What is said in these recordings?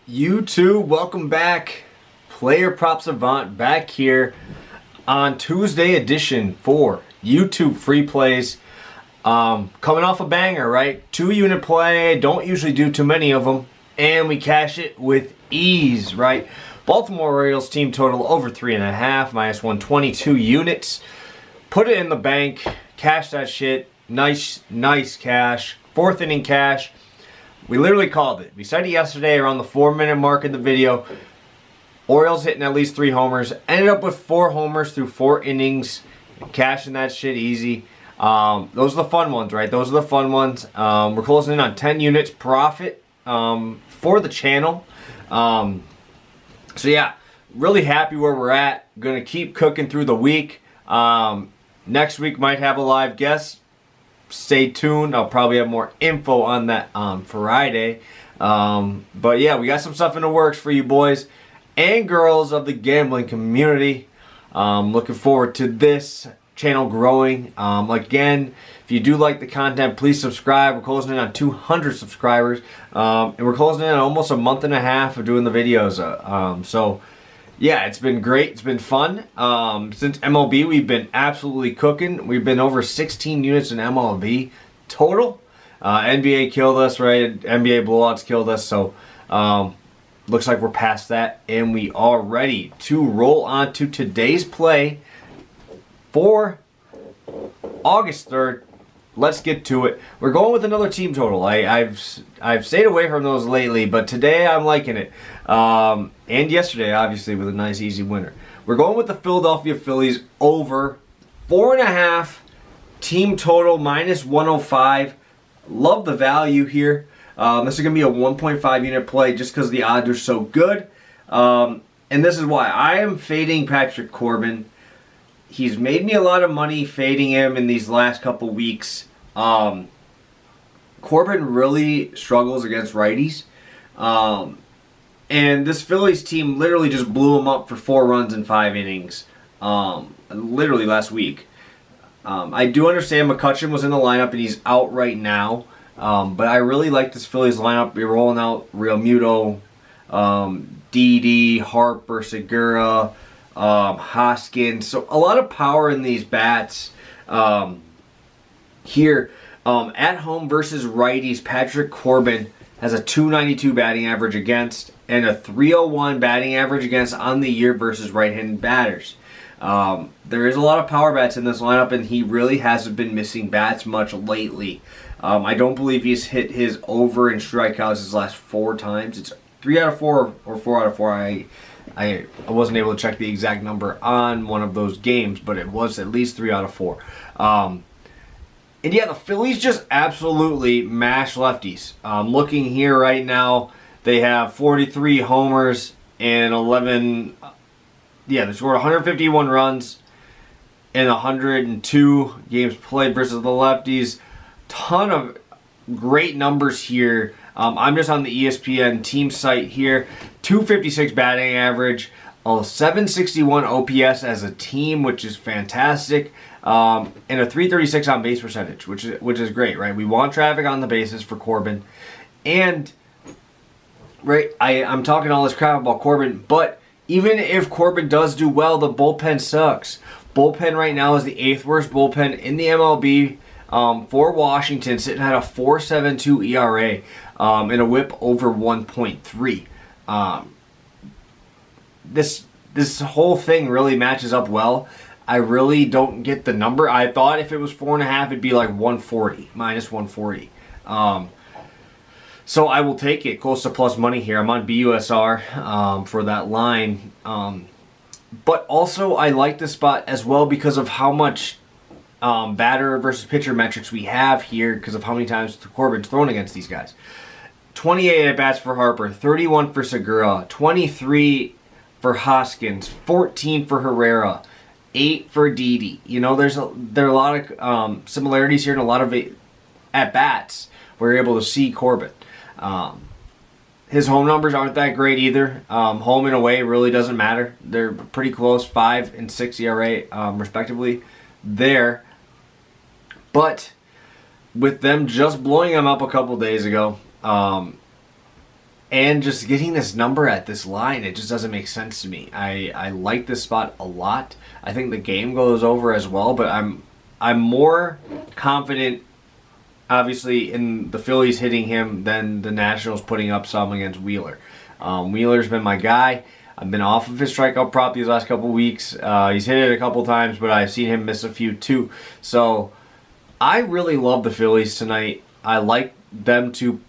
YouTube, welcome back. Player Prop Savant back here on Tuesday edition for YouTube free plays. Coming off a banger, right? 2-unit play, don't usually do too many of them, and we cash it with ease, right? Baltimore Orioles team total over 3.5, minus 122 units. Put it in the bank, cash that shit. Nice cash. 4th inning cash. We literally called it. We said it yesterday around the 4-minute mark in the video. Orioles hitting at least 3 homers. Ended up with 4 homers through 4 innings. Cashing that shit easy. Those are the fun ones, right? Those are the fun ones. We're closing in on 10 units profit for the channel. So yeah, really happy where we're at. Gonna keep cooking through the week. Next week might have a live guest. Stay tuned. I'll probably have more info on that on Friday. But yeah, we got some stuff in the works for you boys and girls of the gambling community. Looking forward to this channel growing. Again, if you do like the content, please subscribe. We're closing in on 200 subscribers. And we're closing in on almost a month and a half of doing the videos. So yeah, it's been great. It's been fun. Since MLB, we've been absolutely cooking. We've been over 16 units in MLB total. NBA killed us, right? NBA blowouts killed us. So looks like we're past that. And we are ready to roll on to today's play for August 3rd. Let's get to it. We're going with another team total. I've stayed away from those lately, but today I'm liking it. And yesterday, obviously, with a nice, easy winner. We're going with the Philadelphia Phillies over 4.5, team total minus 105. Love the value here. This is going to be a 1.5 unit play just because the odds are so good. And this is why. I am fading Patrick Corbin. He's made me a lot of money fading him in these last couple weeks. Corbin really struggles against righties. And this Phillies team literally just blew him up for 4 runs in 5 innings. Literally last week. I do understand McCutchen was in the lineup and he's out right now. But I really like this Phillies lineup. We're rolling out Real Muto, Didi, Harper, Segura, Hoskins. So a lot of power in these bats here. At home versus righties, Patrick Corbin has a .292 batting average against and a .301 batting average against on the year versus right-handed batters. There is a lot of power bats in this lineup, and he really hasn't been missing bats much lately. I don't believe he's hit his over in strikeouts his last 4 times. It's 3 out of 4 or 4 out of 4. I wasn't able to check the exact number on one of those games, but it was at least 3 out of 4. And yeah, the Phillies just absolutely mash lefties. Looking here right now, they have 43 homers and 11. Yeah, they scored 151 runs in 102 games played versus the lefties. Ton of great numbers here. I'm just on the ESPN team site here. 256 batting average, a 761 OPS as a team, which is fantastic, and a 336 on base percentage, which is great, right? We want traffic on the bases for Corbin, and right, I'm talking all this crap about Corbin, but even if Corbin does do well, the bullpen sucks. Bullpen right now is the 8th worst bullpen in the MLB. For Washington, sitting at a 4.72 ERA and a WHIP over 1.3. This whole thing really matches up well. I really don't get the number. I thought if it was 4.5, it'd be like 140, minus 140. So I will take it close to plus money here. I'm on BUSR for that line. But also I like this spot as well because of how much batter versus pitcher metrics we have here because of how many times Corbin's thrown against these guys. 28 at-bats for Harper, 31 for Segura, 23 for Hoskins, 14 for Herrera, 8 for Didi. You know, there are a lot of similarities here and a lot of at-bats we're able to see Corbin. His home numbers aren't that great either. Home and away really doesn't matter. They're pretty close, 5 and 6 ERA respectively there. But with them just blowing him up a couple days ago, And just getting this number at this line, it just doesn't make sense to me. I like this spot a lot. I think the game goes over as well, but I'm more confident, obviously, in the Phillies hitting him than the Nationals putting up some against Wheeler. Wheeler's been my guy. I've been off of his strikeout prop these last couple weeks. He's hit it a couple times, but I've seen him miss a few too. So I really love the Phillies tonight. I like them to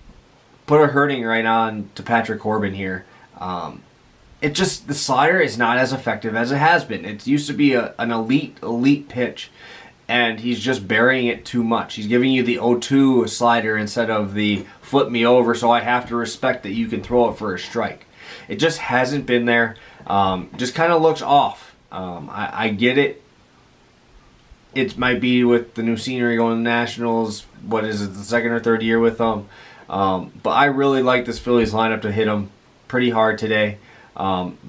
put a hurting right on to Patrick Corbin here. It just, the slider is not as effective as it has been. It used to be an elite pitch, and he's just burying it too much. He's giving you the 0-2 slider instead of the flip me over, so I have to respect that you can throw it for a strike. It just hasn't been there. Just kind of looks off. I get it. It might be with the new scenery going to the Nationals. What is it, the second or third year with them? But I really like this Phillies lineup to hit them pretty hard today.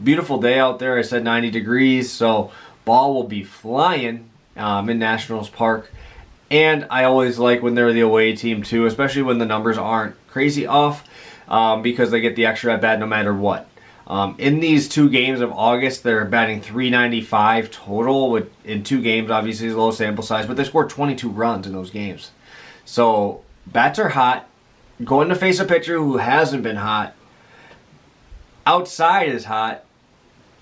Beautiful day out there. I said 90 degrees, so ball will be flying in Nationals Park. And I always like when they're the away team too, especially when the numbers aren't crazy off, because they get the extra at bat no matter what. In these 2 games of August, they're batting .395 total. In 2 games, obviously, it's a low sample size, but they scored 22 runs in those games. So bats are hot. Going to face a pitcher who hasn't been hot. Outside is hot.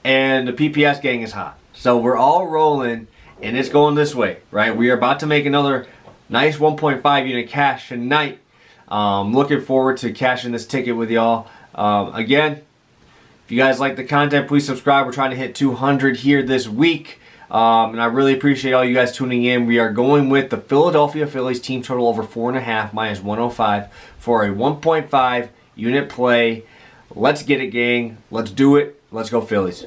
And the PPS gang is hot. So we're all rolling, and it's going this way, right? We are about to make another nice 1.5 unit cash tonight. Looking forward to cashing this ticket with y'all. Again, if you guys like the content, please subscribe. We're trying to hit 200 here this week. And I really appreciate all you guys tuning in. We are going with the Philadelphia Phillies team total over 4.5 minus 105 for a 1.5 unit play. Let's get it, gang. Let's do it. Let's go Phillies.